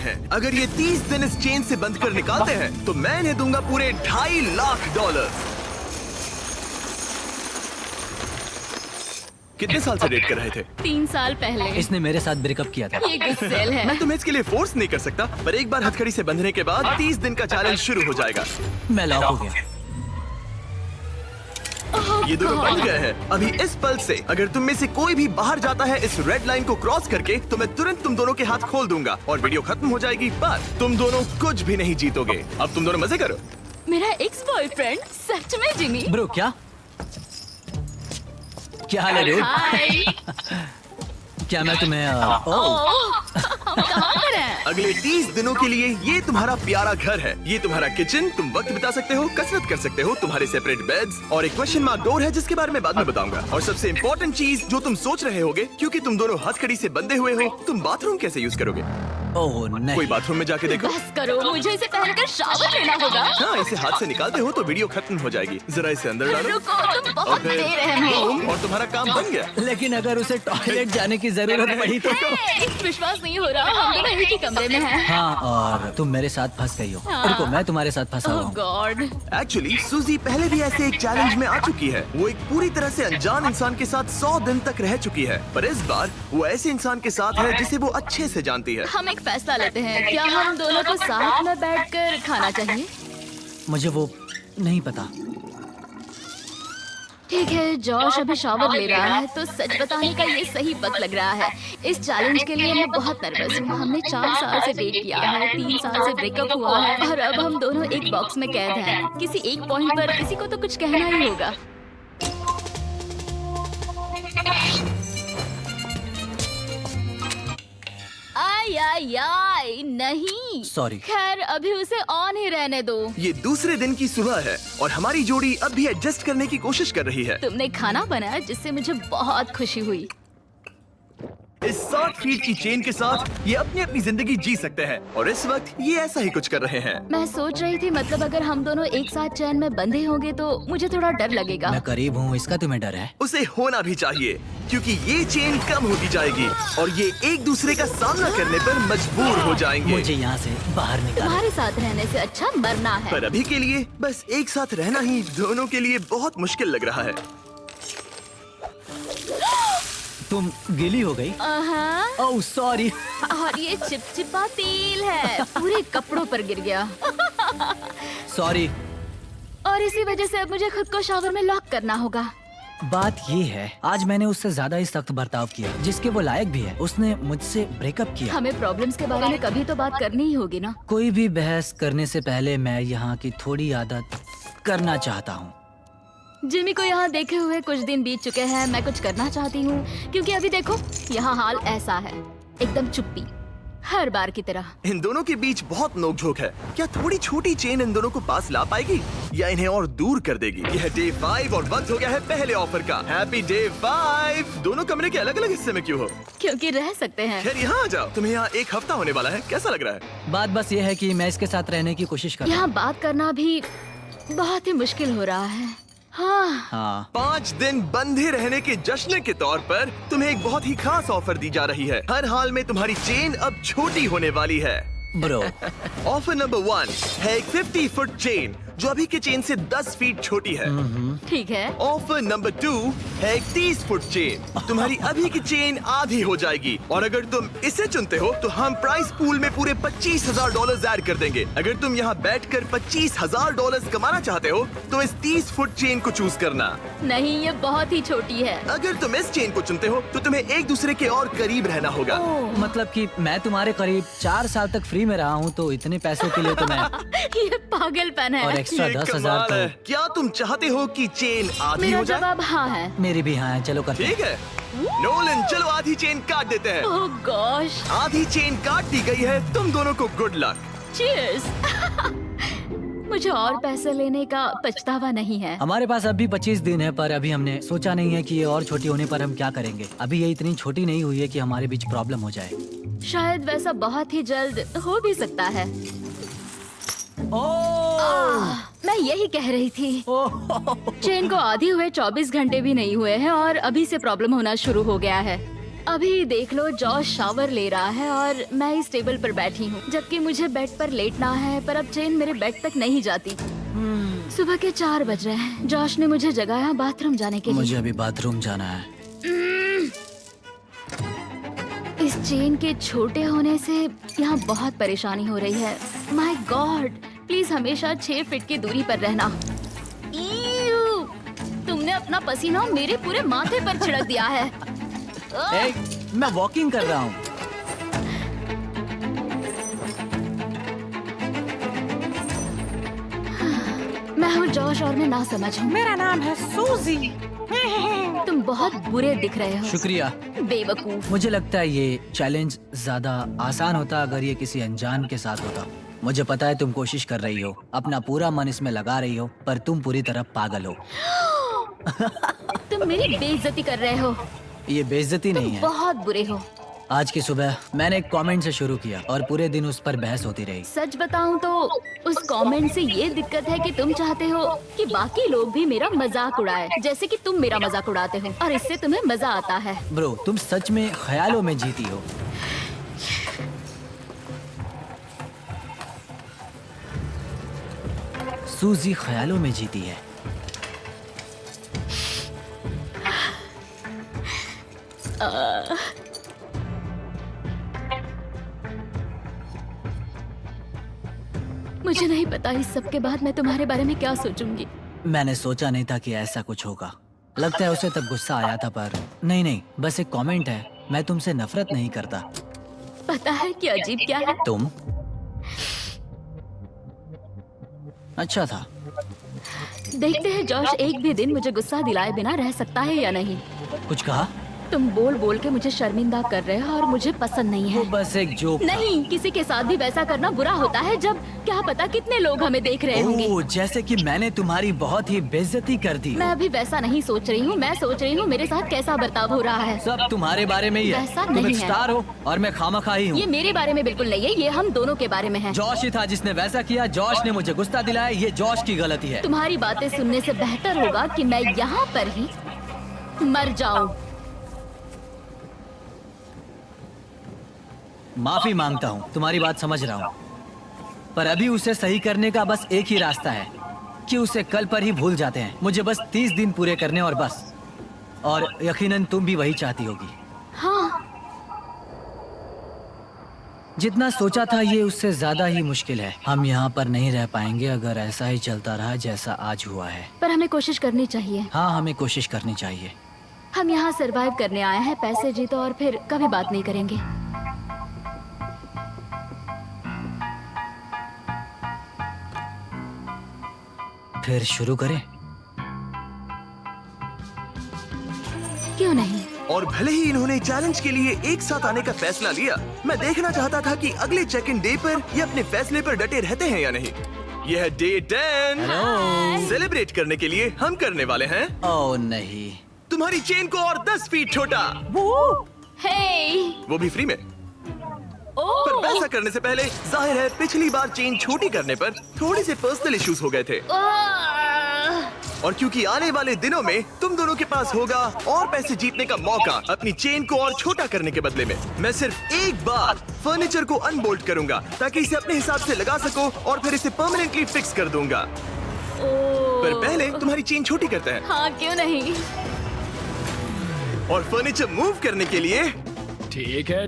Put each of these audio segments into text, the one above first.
हैं। अगर ये 30 दिन इस चेन से बंद कर निकालते हैं तो मैं इन्हें दूंगा पूरे $2.5 लाख। कितने साल से डेट कर रहे थे? 3 साल पहले। इसने मेरे साथ ब्रेकअप किया था। ये गुस्सेल है। मैं तुम्हें इसके लिए फोर्स नहीं कर सकता, पर एक बार हथकड़ी से बंधने के बाद 30 दिन का चैलेंज शुरू हो जाएगा। मैं लॉक हो गया। ये दोनों बंध गए हैं। अभी इस पल से अगर तुम में से कोई भी बाहर जाता है इस रेड लाइन को क्रॉस करके, तो मैं तुरंत तुम दोनों के हाथ खोल दूंगा और वीडियो खत्म हो जाएगी। पर तुम दोनों कुछ भी नहीं जीतोगे। अब तुम दोनों मजे करो। मेरा एक्स बॉयफ्रेंड सच में जिमी। ब्रो क्या हाल है dude? हाय। क्या मैं तुम्हें हम कहाँ पर हैं? अगले 30 दिनों के लिए ये तुम्हारा प्यारा घर है। ये तुम्हारा किचन, तुम वक्त बिता सकते हो, कसरत कर सकते हो, तुम्हारे सेपरेट बेड्स और एक क्वेश्चन मार्क डोर है जिसके बारे में बाद में बताऊंगा। और सबसे इम्पोर्टेंट चीज जो तुम सोच रहे होगे, क्योंकि तुम दोनों हथकड़ी से बंधे हुए हो, तुम बाथरूम कैसे यूज करोगे? ओह नहीं। कोई बाथरूम में जाके देखो। बस करो, मुझे इसे पहनकर शावर लेना होगा। हाँ, इसे हाथ से निकालते हो तो वीडियो खत्म हो जाएगी। जरा इसे अंदर डालो। रुको, तुम और बहुत फिर बेरहम हो। बूम, और तुम्हारा काम बन गया। लेकिन अगर उसे टॉयलेट जाने की जरूरत पड़ी तो विश्वास नहीं हो रहा, हम दोनों एक ही कमरे में हैं। हाँ, और तुम मेरे साथ फंस गई हो। हाँ। रुको, मैं तुम्हारे साथ फंसा हुआ ओह हूँ। गॉड। एक्चुअली सूजी पहले भी ऐसे एक चैलेंज में आ चुकी है। वो एक पूरी तरह से अनजान इंसान के साथ 100 दिन तक रह चुकी है, पर इस बार वो ऐसे इंसान के साथ है जिसे वो अच्छे से जानती है। हम एक फैसला लेते हैं, क्या हम दोनों को साथ में बैठकर खाना चाहिए? मुझे वो नहीं पता। ठीक है, जॉश अभी शावर ले रहा है, तो सच बताने का ये सही वक्त लग रहा है। इस चैलेंज के लिए मैं बहुत नर्वस हूँ। हमने 4 साल से डेट किया है, 3 साल से ब्रेकअप हुआ है और अब हम दोनों एक बॉक्स में कैद हैं। किसी एक पॉइंट पर किसी को तो कुछ कहना ही होगा। आई नहीं। Sorry. खैर अभी उसे ऑन ही रहने दो। ये दूसरे दिन की सुबह है और हमारी जोड़ी अब भी एडजस्ट करने की कोशिश कर रही है। तुमने खाना बनाया जिससे मुझे बहुत खुशी हुई। इस 60 फीट की चेन के साथ ये अपनी अपनी जिंदगी जी सकते हैं और इस वक्त ये ऐसा ही कुछ कर रहे हैं। मैं सोच रही थी, मतलब अगर हम दोनों एक साथ चैन में बंधे होंगे तो मुझे थोड़ा डर लगेगा। मैं करीब हूँ, इसका तुम्हें डर है? उसे होना भी चाहिए, क्योंकि ये चेन कम होती जाएगी और ये एक दूसरे का सामना करने पर मजबूर हो जाएंगे। मुझे यहाँ से बाहर निकाल। तुम्हारे साथ रहने से अच्छा मरना है। पर अभी के लिए बस एक साथ रहना ही दोनों के लिए बहुत मुश्किल लग रहा है। तुम गीली हो गई? Oh sorry. और ये चिपचिपा तेल है, पूरे कपड़ों पर गिर गया। सॉरी। और इसी वजह से अब मुझे खुद को शावर में लॉक करना होगा। बात ये है, आज मैंने उससे ज्यादा ही सख्त बर्ताव किया, जिसके वो लायक भी है। उसने मुझसे ब्रेकअप किया। हमें प्रॉब्लम्स के बारे में कभी तो बात करनी ही होगी ना। कोई भी बहस करने से पहले मैं यहाँ की थोड़ी आदत करना चाहता हूँ। जिमी को यहाँ देखे हुए कुछ दिन बीत चुके हैं। मैं कुछ करना चाहती हूँ, क्योंकि अभी देखो यहाँ हाल ऐसा है, एकदम चुप्पी, हर बार की तरह। इन दोनों के बीच बहुत नोकझोंक है। क्या थोड़ी छोटी चेन इन दोनों को पास ला पाएगी या इन्हें और दूर कर देगी? यह डे 5 और वक्त हो गया है पहले ऑफर का। Happy day 5। दोनों कमरे के अलग अलग हिस्से में क्यों हो? क्योंकि रह सकते हैं। खैर यहाँ आ जाओ। तुम्हें यहाँ एक हफ्ता होने वाला है, कैसा लग रहा है? बात बस ये है कि मैं इसके साथ रहने की कोशिश कर रहा यहाँ बात करना भी बहुत ही मुश्किल हो रहा है। हाँ। 5 दिन बंधे रहने के जश्न के तौर पर तुम्हें एक बहुत ही खास ऑफर दी जा रही है। हर हाल में तुम्हारी चेन अब छोटी होने वाली है। ब्रो। ऑफर नंबर 1 है एक 50 फुट चेन जो अभी के चेन से 10 फीट छोटी है। ठीक है। ऑफर नंबर 2 है एक 30 फुट चेन। तुम्हारी अभी की चेन आधी हो जाएगी और अगर तुम इसे चुनते हो तो हम प्राइस पूल में पूरे $25,000 ऐड कर देंगे। अगर तुम यहाँ बैठकर $25,000 कमाना चाहते हो तो इस 30 फुट चेन को चूज करना। नहीं, ये बहुत ही छोटी है। अगर तुम इस चेन को चुनते हो तो तुम्हें एक दूसरे के और करीब रहना होगा। मतलब कि मैं तुम्हारे करीब 4 साल तक फ्री में रहा हूँ, तो इतने पैसे के लिए तो मैं ये पागलपन है। और एक्स्ट्रा ये 10,000 कमाल है। तो क्या तुम चाहते हो कि चेन आधी मेरा हो जाए? जवाब हाँ है। मेरी भी हाँ है। चलो करते हैं। ठीक है नोलन, चलो आधी चेन काट देते हैं। ओह गॉश। आधी चेन काट दी गई है। तुम दोनों को गुड लक। चीयर्स। मुझे और पैसे लेने का पछतावा नहीं है। हमारे पास अभी 25 दिन है, पर अभी हमने सोचा नहीं है कि ये और छोटी होने पर हम क्या करेंगे। अभी ये इतनी छोटी नहीं हुई है कि हमारे बीच प्रॉब्लम हो जाए। शायद वैसा बहुत ही जल्द हो भी सकता है। मैं यही कह रही थी। चेन को आधी हुए 24 घंटे भी नहीं हुए हैं और अभी से प्रॉब्लम होना शुरू हो गया है। अभी देख लो, जॉश शावर ले रहा है और मैं इस टेबल पर बैठी हूँ, जबकि मुझे बेड पर लेटना है, पर अब चेन मेरे बेड तक नहीं जाती। सुबह के 4 बज रहे हैं। जॉश ने मुझे जगाया बाथरूम जाने के लिए। मुझे अभी बाथरूम जाना है। इस चेन के छोटे होने से यहाँ बहुत परेशानी हो रही है। माय गॉड, प्लीज हमेशा 6 फीट की दूरी पर रहना। ईऊ, तुमने अपना पसीना मेरे पूरे माथे पर छिड़क दिया है। ए, मैं वॉकिंग कर रहा हूँ। मैं हूँ जॉश और मैं ना समझ हूँ। मेरा नाम है सूजी। तुम बहुत बुरे दिख रहे हो। शुक्रिया। बेवकूफ। मुझे लगता है ये चैलेंज ज्यादा आसान होता अगर ये किसी अनजान के साथ होता। मुझे पता है तुम कोशिश कर रही हो, अपना पूरा मन इसमें लगा रही हो, पर तुम पूरी तरह पागल हो। तुम मेरी बेइज्जती कर रहे हो। ये बेइज्जती नहीं है। बहुत बुरे हो। आज की सुबह मैंने एक कमेंट से शुरू किया और पूरे दिन उस पर बहस होती रही। सच बताऊं तो उस कमेंट से ये दिक्कत है कि तुम चाहते हो कि बाकी लोग भी मेरा मजाक उड़ाए, जैसे कि तुम मेरा मजाक उड़ाते हो, और इससे तुम्हें मजा आता है। ब्रो, तुम सच में ख्यालों में जीती हो। सूजी ख्यालों में जीती है। मुझे नहीं पता इस सब के बाद मैं तुम्हारे बारे में क्या सोचूंगी। मैंने सोचा नहीं था कि ऐसा कुछ होगा। लगता है उसे तब गुस्सा आया था, पर नहीं, बस एक कमेंट है। मैं तुमसे नफरत नहीं करता। पता है कि अजीब क्या है? तुम अच्छा था। देखते हैं जॉश एक भी दिन मुझे गुस्सा दिलाए बिना रह सकता है या नहीं। कुछ कहा? तुम बोल बोल के मुझे शर्मिंदा कर रहे हो और मुझे पसंद नहीं वो है। बस एक जोक। नहीं, किसी के साथ भी वैसा करना बुरा होता है जब क्या पता कितने लोग हमें देख रहे होंगे। ओह, जैसे कि मैंने तुम्हारी बहुत ही बेइज्जती कर दी। मैं अभी वैसा नहीं सोच रही हूँ। मैं सोच रही हूँ मेरे साथ कैसा बर्ताव हो रहा है। सब तुम्हारे बारे में ही है। वैसा तुम नहीं एक है। स्टार हो और मैं खामखा हूँ। ये मेरे बारे में बिल्कुल नहीं है, ये हम दोनों के बारे में है। जॉश ही था जिसने वैसा किया। जॉश ने मुझे गुस्सा दिलाया। ये जॉश की गलती है। तुम्हारी बातें सुनने से बेहतर होगा कि मैं यहाँ पर ही मर जाऊं। माफी मांगता हूँ, तुम्हारी बात समझ रहा हूँ, पर अभी उसे सही करने का बस एक ही रास्ता है कि उसे कल पर ही भूल जाते हैं। मुझे बस 30 दिन पूरे करने और बस। और यकीनन तुम भी वही चाहती होगी। हाँ, जितना सोचा था ये उससे ज्यादा ही मुश्किल है। हम यहाँ पर नहीं रह पाएंगे अगर ऐसा ही चलता रहा जैसा आज हुआ है। पर हमें कोशिश करनी चाहिए। हाँ, हमें कोशिश करनी चाहिए। हम यहाँ सरवाइव करने आए हैं, पैसे जीतो और फिर कभी बात नहीं करेंगे। फिर शुरू करें? क्यों नहीं? और भले ही इन्होंने चैलेंज के लिए एक साथ आने का फैसला लिया, मैं देखना चाहता था कि अगले चेक इन डे पर ये अपने फैसले पर डटे रहते हैं या नहीं। यह है डे 10। सेलिब्रेट करने के लिए हम करने वाले हैं ओह नहीं। तुम्हारी चेन को और 10 फीट छोटा, हे, वो भी फ्री में। पर वैसा करने से पहले जाहिर है पिछली बार चेन छोटी करने पर थोड़े से पर्सनल इश्यूज हो गए थे, और क्योंकि आने वाले दिनों में तुम दोनों के पास होगा और पैसे जीतने का मौका अपनी चेन को और छोटा करने के बदले में, मैं सिर्फ एक बार फर्नीचर को अनबोल्ट करूंगा ताकि इसे अपने हिसाब से लगा सको और फिर इसे परमानेंटली फिक्स कर दूंगा। पर पहले तुम्हारी चेन छोटी करते हैं। हाँ, क्यों नहीं? और फर्नीचर मूव करने के लिए ठीक है।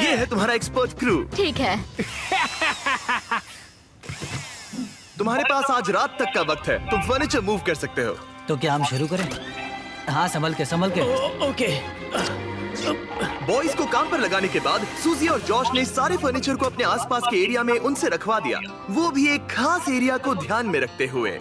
ये है तुम्हारा एक्सपर्ट क्रू। ठीक है। तुम्हारे पास आज रात तक का वक्त है, तुम फर्नीचर मूव कर सकते हो। तो क्या हम शुरू करें? हाँ, संभल के। ओके। बॉयज को काम पर लगाने के बाद सूजी और जॉश ने सारे फर्नीचर को अपने आसपास के एरिया में उनसे रखवा दिया, वो भी एक खास एरिया को ध्यान में रखते हुए।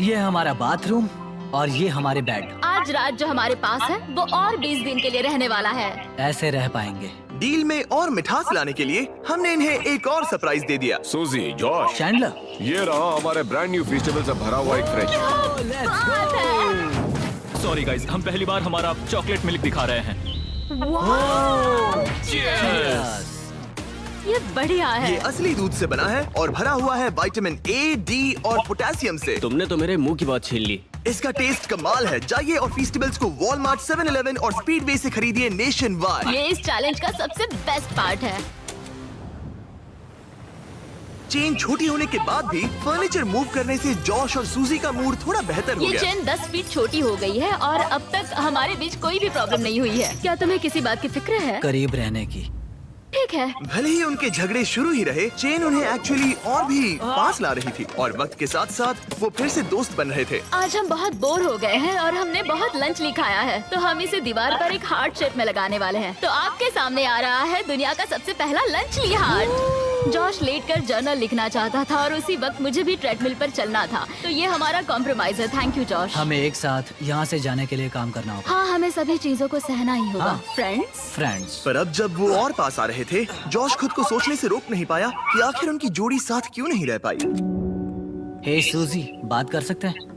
ये हमारा बाथरूम और ये हमारे बेड। आज रात जो हमारे पास है वो और 20 दिन के लिए रहने वाला है। ऐसे रह पाएंगे। डील में और मिठास लाने के लिए हमने इन्हें एक और सरप्राइज दे दिया। सूजी, जॉश, चैंडलर, ये रहा हमारे ब्रांड न्यू वेजिटेबल से भरा हुआ एक फ्रिज। बात है। सॉरी गाइस, हम पहली बार हमारा चॉकलेट मिल्क दिखा रहे हैं। ये बढ़िया है। ये असली दूध से बना है और भरा हुआ है विटामिन A, D और पोटेशियम से। तुमने तो मेरे मुंह की बात छीन ली। इसका टेस्ट कमाल है। जाइए और फीस्टेबल्स को वॉलमार्ट, 7-Eleven और स्पीडवे से खरीदिए नेशन वाइड। ये इस चैलेंज का सबसे बेस्ट पार्ट है। चेन छोटी होने के बाद भी फर्नीचर मूव करने से जॉश और सूजी का मूड थोड़ा बेहतर हो ये गया। चेन 10 फीट छोटी हो गई है और अब तक हमारे बीच कोई भी प्रॉब्लम नहीं हुई है। क्या तुम्हें किसी बात की फिक्र है? करीब रहने की। ठीक है। भले ही उनके झगड़े शुरू ही रहे, चेन उन्हें एक्चुअली और भी पास ला रही थी और वक्त के साथ साथ वो फिर से दोस्त बन रहे थे। आज हम बहुत बोर हो गए हैं और हमने बहुत लंच नहीं खाया है, तो हम इसे दीवार पर एक हार्ट शेप में लगाने वाले हैं। तो आपके सामने आ रहा है दुनिया का सबसे पहला लंचली हार्ट। जॉश लेटकर जर्नल लिखना चाहता था और उसी वक्त मुझे भी ट्रेडमिल पर चलना था, तो ये हमारा कॉम्प्रोमाइज है। Thank you Josh. हमें एक साथ यहाँ से जाने के लिए काम करना होगा। हाँ, हमें सभी चीजों को सहना ही होगा। हाँ। फ्रेंड्स। पर अब जब वो और पास आ रहे थे, जॉश खुद को सोचने से रोक नहीं पाया कि आखिर उनकी जोड़ी साथ क्यों नहीं रह पाई। हे सूजी, बात कर सकते हैं?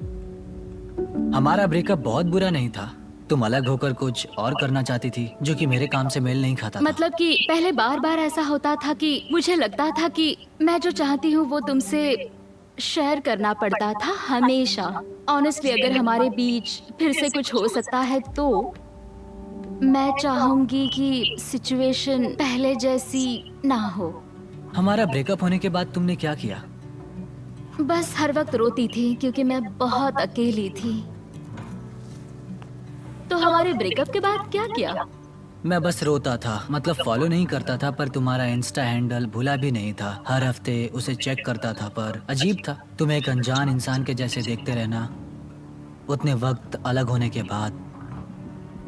हमारा ब्रेकअप बहुत बुरा नहीं था। तुम अलग होकर कुछ और करना चाहती थी जो कि मेरे काम से मेल नहीं खाता था। मतलब कि पहले बार बार ऐसा होता था कि मुझे लगता था कि मैं जो चाहती हूँ वो तुमसे शेयर करना पड़ता था हमेशा। ऑनेस्टली अगर हमारे बीच फिर से कुछ हो सकता है तो मैं चाहूंगी कि सिचुएशन पहले जैसी ना हो। हमारा ब्रेकअप होने के बाद तुमने क्या किया? बस हर वक्त रोती थी क्योंकि मैं बहुत अकेली थी। तो हमारे ब्रेकअप के बाद क्या किया? मैं बस रोता था, मतलब फॉलो नहीं करता था, पर तुम्हारा इंस्टा हैंडल भूला भी नहीं था। हर हफ्ते उसे चेक करता था, पर अजीब था, तुम एक अनजान इंसान के जैसे देखते रहना उतने वक्त अलग होने के बाद,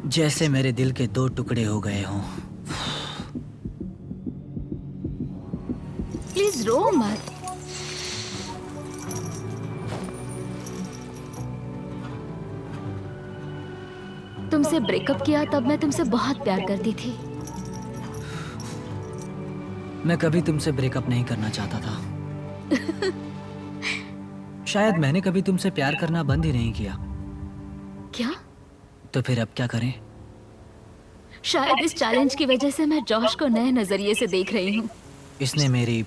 जैसे मेरे दिल के 2 टुकड़े हो गए हों। प्लीज रो मत। तुमसे ब्रेकअप किया तब मैं तुमसे बहुत प्यार करती थी। मैं कभी तुमसे ब्रेकअप नहीं करना चाहता था। शायद मैंने कभी तुमसे प्यार करना बंद ही नहीं किया। क्या? तो फिर अब क्या करें? शायद इस चैलेंज की वजह से मैं जॉश को नए नजरिए से देख रही हूँ। इसने मेरी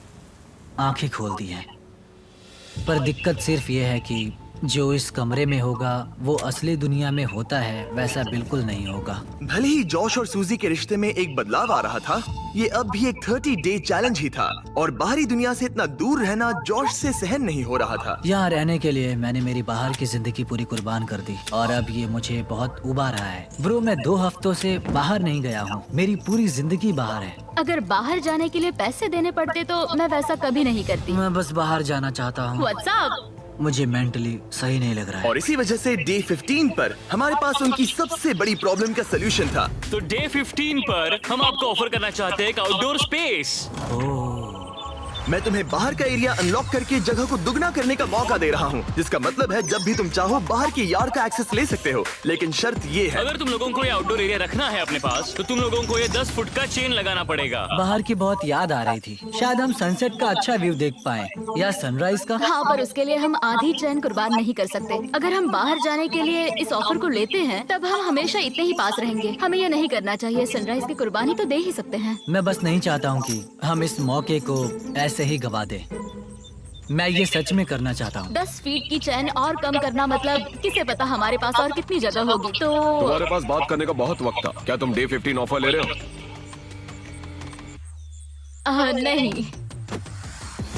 आंखें खोल दी हैं। पर दिक्कत सिर्फ ये है कि जो इस कमरे में होगा वो असली दुनिया में होता है वैसा बिल्कुल नहीं होगा। भले ही जॉश और सूजी के रिश्ते में एक बदलाव आ रहा था, ये अब भी एक 30-डे चैलेंज ही था और बाहरी दुनिया से इतना दूर रहना जॉश से सहन नहीं हो रहा था। यहाँ रहने के लिए मैंने मेरी बाहर की जिंदगी पूरी कुर्बान कर दी और अब ये मुझे बहुत उबा रहा है। ब्रो, मैं 2 हफ्तों से बाहर नहीं गया हूँ। मेरी पूरी जिंदगी बाहर है। अगर बाहर जाने के लिए पैसे देने पड़ते तो मैं वैसा कभी नहीं करती। मैं बस बाहर जाना चाहता हूँ। व्हाट्सएप। मुझे मेंटली सही नहीं लग रहा है। और इसी वजह से डे 15 पर हमारे पास उनकी सबसे बड़ी प्रॉब्लम का सलूशन था। तो डे 15 पर हम आपको ऑफर करना चाहते हैं एक आउटडोर स्पेस। मैं तुम्हें बाहर का एरिया अनलॉक करके जगह को दुगना करने का मौका दे रहा हूँ, जिसका मतलब है जब भी तुम चाहो बाहर की यार्ड का एक्सेस ले सकते हो। लेकिन शर्त ये है, अगर तुम लोगों को ये आउटडोर एरिया रखना है अपने पास तो तुम लोगों को ये 10 फुट का चेन लगाना पड़ेगा। बाहर की बहुत याद आ रही थी। शायद हम सनसेट का अच्छा व्यू देख पाए या सनराइज का। हाँ, पर उसके लिए हम आधी चैन कुर्बान नहीं कर सकते। अगर हम बाहर जाने के लिए इस ऑफर को लेते हैं तब हम हमेशा इतने ही पास रहेंगे। हमें ये नहीं करना चाहिए। सनराइज की कुर्बानी तो दे ही सकते हैं। मैं बस नहीं चाहता हूँ कि हम इस मौके को ऐसे ही गवा दें। मैं ये सच में करना चाहता हूँ। 10 फीट की चैन और कम करना मतलब किसे पता हमारे पास और कितनी जगह होगी। तो तुम्हारे पास बात करने का बहुत वक्त था। क्या तुम डे 15 ऑफर ले रहे हो? नहीं।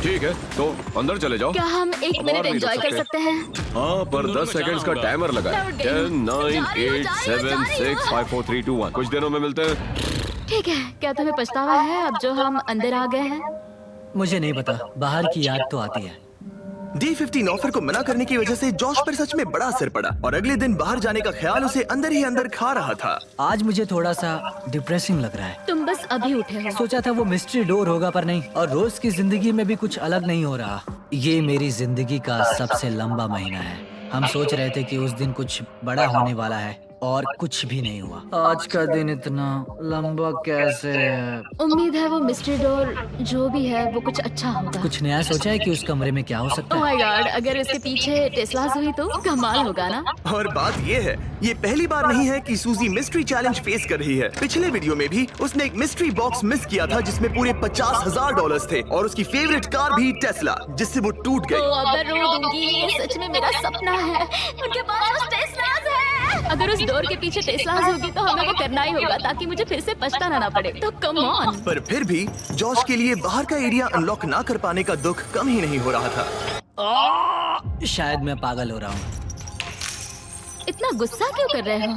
ठीक है, तो अंदर चले जाओ। क्या हम 1 अब मिनट और नहीं एंजॉय रुक कर सकते। सकते हैं? हाँ, पर दोनों 10 को सेकंड्स का जाना होगा। टाइमर लगा है। लौट गई हूँ। 10, 9, जा रही हूँ, 8, जा रही 7, हूँ। 6, 5, 4, 3, 2, 1। कुछ दिनों में मिलते हैं। ठीक है। क्या तुम्हें पछतावा है अब जो हम अंदर आ गए हैं? मुझे नहीं पता, बाहर की याद तो आती है। डे 15 ऑफर को मना करने की वजह से जॉश पर सच में बड़ा असर पड़ा और अगले दिन बाहर जाने का ख्याल उसे अंदर ही अंदर खा रहा था। आज मुझे थोड़ा सा डिप्रेसिंग लग रहा है। तुम बस अभी उठे हो। सोचा था वो मिस्ट्री डोर होगा, पर नहीं। और रोज की जिंदगी में भी कुछ अलग नहीं हो रहा। ये मेरी जिंदगी का सबसे लंबा महीना है। हम सोच रहे थे कि उस दिन कुछ बड़ा होने वाला है, और कुछ भी नहीं हुआ। आज का दिन इतना लंबा कैसे है? उम्मीद है वो मिस्ट्री डोर जो भी है वो कुछ अच्छा होगा। कुछ नया सोचा है कि उस कमरे में क्या हो सकता ओह है? माय गॉड, अगर उसके पीछे टेस्लास हुई तो कमाल होगा ना। और बात ये है, ये पहली बार नहीं है कि सूजी मिस्ट्री चैलेंज फेस कर रही है। पिछले वीडियो में भी उसने एक मिस्ट्री बॉक्स मिस किया था जिसमें पूरे $50,000 थे और उसकी फेवरेट कार भी टेस्ला, जिससे वो टूट तो गई। अब मैं रो दूंगी, ये सच में मेरा सपना है। उनके पास उस टेस्लास है। अगर उस डोर के पीछे टेस्लास होगी तो हमें वो करना ही होगा ताकि मुझे फिर से पछताना ना पड़े। तो कम ऑन। पर फिर भी जॉश के लिए बाहर का एरिया अनलॉक ना कर पाने का दुख कम ही नहीं हो रहा था। शायद मैं पागल हो रहा हूँ। इतना गुस्सा क्यों कर रहे हो?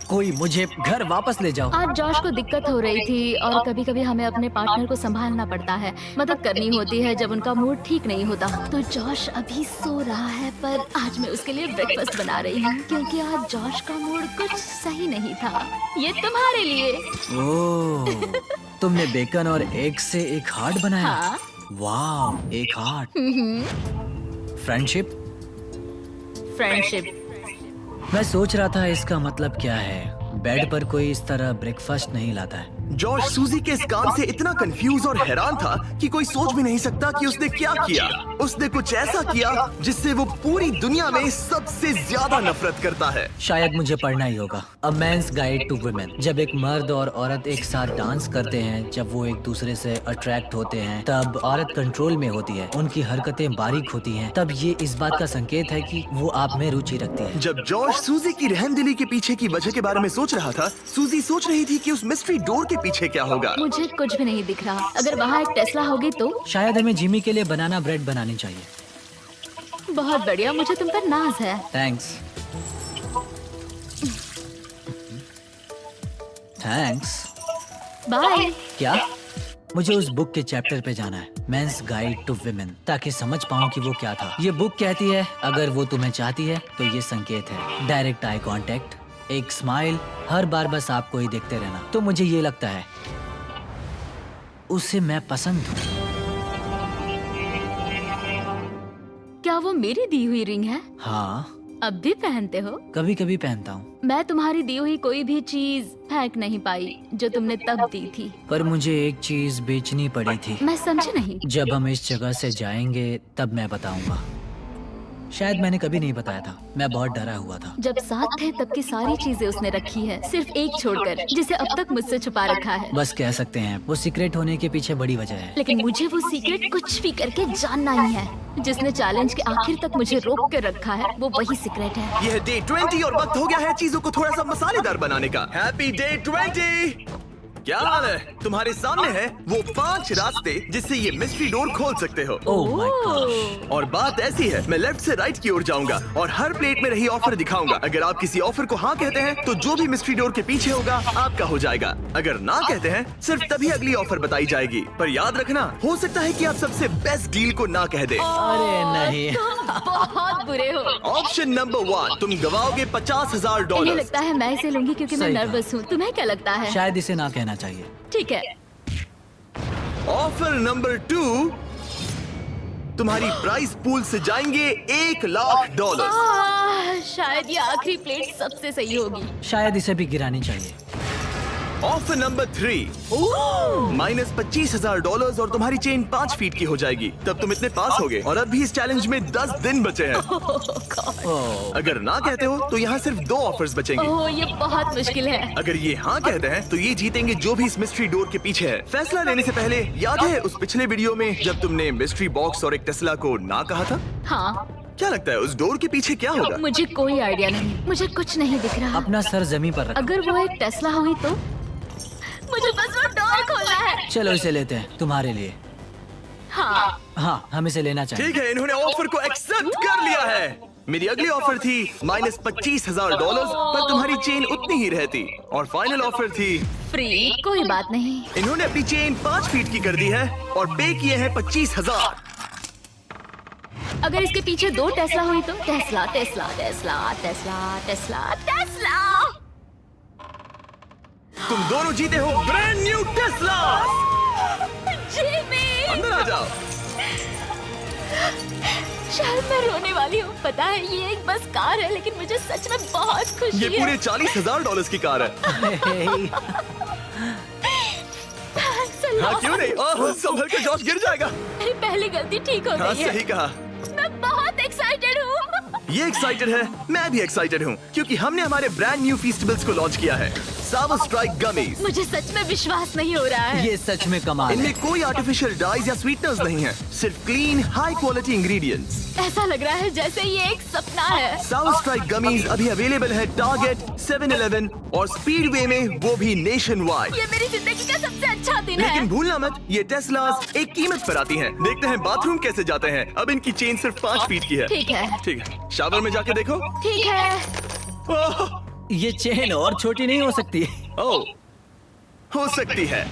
कोई मुझे घर वापस ले जाओ। आज जॉश को दिक्कत हो रही थी और कभी कभी हमें अपने पार्टनर को संभालना पड़ता है, मदद करनी होती है जब उनका मूड ठीक नहीं होता। तो जॉश अभी सो रहा है पर आज मैं उसके लिए ब्रेकफास्ट बना रही हूँ क्योंकि आज जॉश का मूड कुछ सही नहीं था। ये तुम्हारे लिए। ओह, तुमने बेकन और एग से एक हार्ट बनाया? हाँ। वाह, एक हार्ट। फ्रेंडशिप। फ्रेंडशिप। मैं सोच रहा था इसका मतलब क्या है। बेड पर कोई इस तरह ब्रेकफास्ट नहीं लाता है। जॉश सूजी के इस काम से इतना कंफ्यूज और हैरान था कि कोई सोच भी नहीं सकता कि उसने क्या किया। उसने कुछ ऐसा किया जिससे वो पूरी दुनिया में सबसे ज्यादा नफरत करता है। शायद मुझे पढ़ना ही होगा। अ मैन्स गाइड टू वुमेन। जब एक मर्द और औरत एक साथ डांस करते हैं, जब वो एक दूसरे से अट्रैक्ट होते हैं, तब औरत कंट्रोल में होती है, उनकी हरकतें बारीक होती हैं, तब ये इस बात का संकेत है कि वो आप में रुचि रखती है। जब जॉश सूजी की रहमदिली के पीछे की वजह के बारे में सोच रहा था, सूजी सोच रही थी कि उस मिस्ट्री डोर के पीछे क्या होगा। मुझे कुछ भी नहीं दिख रहा। अगर वहाँ एक टेस्ला होगी तो? शायद हमें जिमी के लिए बनाना ब्रेड बनानी चाहिए। बहुत बढ़िया, मुझे तुम पर नाज है। थैंक्स। थैंक्स। बाय। क्या? मुझे उस बुक के चैप्टर पे जाना है, मेंस गाइड टू विमेन, ताकि समझ पाऊँ कि वो क्या था। ये बुक कहती है अगर वो तुम्हें चाहती है तो ये संकेत है। डायरेक्ट आई कांटेक्ट, एक स्माइल, हर बार बस आपको ही देखते रहना। तो मुझे ये लगता है उसे मैं पसंद हूँ। क्या वो मेरी दी हुई रिंग है? हाँ, अब भी पहनते हो? कभी कभी पहनता हूँ। मैं तुम्हारी दी हुई कोई भी चीज फेंक नहीं पाई जो तुमने तब दी थी। पर मुझे एक चीज बेचनी पड़ी थी। मैं समझी नहीं। जब हम इस जगह से जाएंगे तब मैं बताऊंगा। शायद मैंने कभी नहीं बताया था, मैं बहुत डरा हुआ था। जब साथ थे तब की सारी चीजें उसने रखी है, सिर्फ एक छोड़कर जिसे अब तक मुझसे छुपा रखा है। बस कह सकते हैं वो सीक्रेट होने के पीछे बड़ी वजह है। लेकिन मुझे वो सीक्रेट कुछ भी करके जानना ही है। जिसने चैलेंज के आखिर तक मुझे रोक कर रखा है वो वही सीक्रेट है। यह डे 20 और वक्त हो गया है चीजों को थोड़ा सा मसालेदार बनाने का। Happy day 20। क्या हाल है? तुम्हारे सामने है वो 5 रास्ते जिससे ये मिस्ट्री डोर खोल सकते हो। Oh my God. और बात ऐसी है, मैं लेफ्ट से राइट की ओर जाऊंगा और हर प्लेट में रही ऑफर दिखाऊंगा। अगर आप किसी ऑफर को हाँ कहते हैं तो जो भी मिस्ट्री डोर के पीछे होगा आपका हो जाएगा। अगर ना कहते हैं सिर्फ तभी अगली ऑफर बताई जाएगी। पर याद रखना, हो सकता है कि आप सबसे बेस्ट डील को ना कह दे। अरे नहीं। बहुत बुरे हो। ऑप्शन नंबर 1, तुम गवाओगे इन्हें $50,000। लगता है मैं इसे लूंगी क्योंकि मैं सही कहा। नर्वस हूँ। तुम्हें क्या लगता है? शायद इसे ना कहना चाहिए। ठीक है। ऑफर नंबर 2, तुम्हारी प्राइस पूल से जाएंगे $1,00,000। शायद ये आखिरी प्लेट सबसे सही होगी। शायद इसे भी गिरानी चाहिए। ऑफर नंबर 3, माइनस $25,000 और तुम्हारी चेन 5 फीट की हो जाएगी। तब तुम इतने पास होगे और अब भी इस चैलेंज में 10 दिन बचे हैं। ओह, अगर ना कहते हो तो यहाँ सिर्फ 2 ऑफर्स बचेंगे। ओह, ये बहुत मुश्किल है। अगर ये हाँ कहते हैं तो ये जीतेंगे जो भी इस मिस्ट्री डोर के पीछे है। फैसला लेने से पहले याद है उस पिछले वीडियो में जब तुमने मिस्ट्री बॉक्स और एक टेस्ला को ना कहा था? हाँ। क्या लगता है उस डोर के पीछे क्या होगा? मुझे कोई आइडिया नहीं, मुझे कुछ नहीं दिख रहा। अपना सर जमीन पर रखो। अगर वो एक टेस्ला हुई तो? मुझे बस वो डोर खोलना है। चलो इसे लेते हैं तुम्हारे लिए। हाँ। हाँ, हम इसे लेना चाहिए। ठीक है, इन्होंने ऑफर को एक्सेप्ट कर लिया है। मेरी अगली ऑफर थी माइनस $25,000 पर तुम्हारी चेन उतनी ही रहती। और फाइनल ऑफर थी फ्री। कोई बात नहीं। इन्होंने अपनी चेन 5 फीट की कर दी है और पे किए हैं 25,000। अगर इसके पीछे 2 टेस्ला हुई तो? Tesla Tesla Tesla Tesla Tesla Tesla. तुम दोनों जीते हो ब्रांड न्यू टेस्ला। जिमी। अंदर आ जाओ। शायद मैं रोने वाली हूँ। पता है ये एक बस कार है, लेकिन मुझे सच में बहुत खुशी ये है। पूरे $40,000 की कार है। Thanks a हाँ lot। क्यों नहीं? ओह, संभल के जॉश गिर जाएगा। मेरी पहली गलती ठीक हो हाँ गई है। सही कहा। मैं बहुत एक्साइटेड हूँ। ये एक्साइटेड है, मैं भी एक्साइटेड हूँ क्योंकि हमने हमारे ब्रांड न्यू फीस्टेबल्स को लॉन्च किया है। सावर स्ट्राइक गमीज। मुझे सच में विश्वास नहीं हो रहा है। ये सच में कमाल है। इनमें कोई आर्टिफिशियल डाइज या स्वीटनर्स नहीं है, सिर्फ क्लीन हाई क्वालिटी इंग्रेडिएंट्स। ऐसा लग रहा है जैसे ये एक सपना है। सावर स्ट्राइक गमीज अभी अवेलेबल है टारगेट, 7-Eleven और स्पीडवे में, वो भी नेशन वाइड। ये मेरी जिंदगी का सबसे अच्छा दिन है। लेकिन भूलना मत, ये टेस्लास एक कीमत पर आती हैं। देखते हैं बाथरूम कैसे जाते हैं। अब इनकी चेन सिर्फ 5 फीट की है। ठीक है। ठीक है, शावर में जाके देखो। ठीक है। ओह, ये चेन और छोटी नहीं हो सकती। ओह, हो सकती है।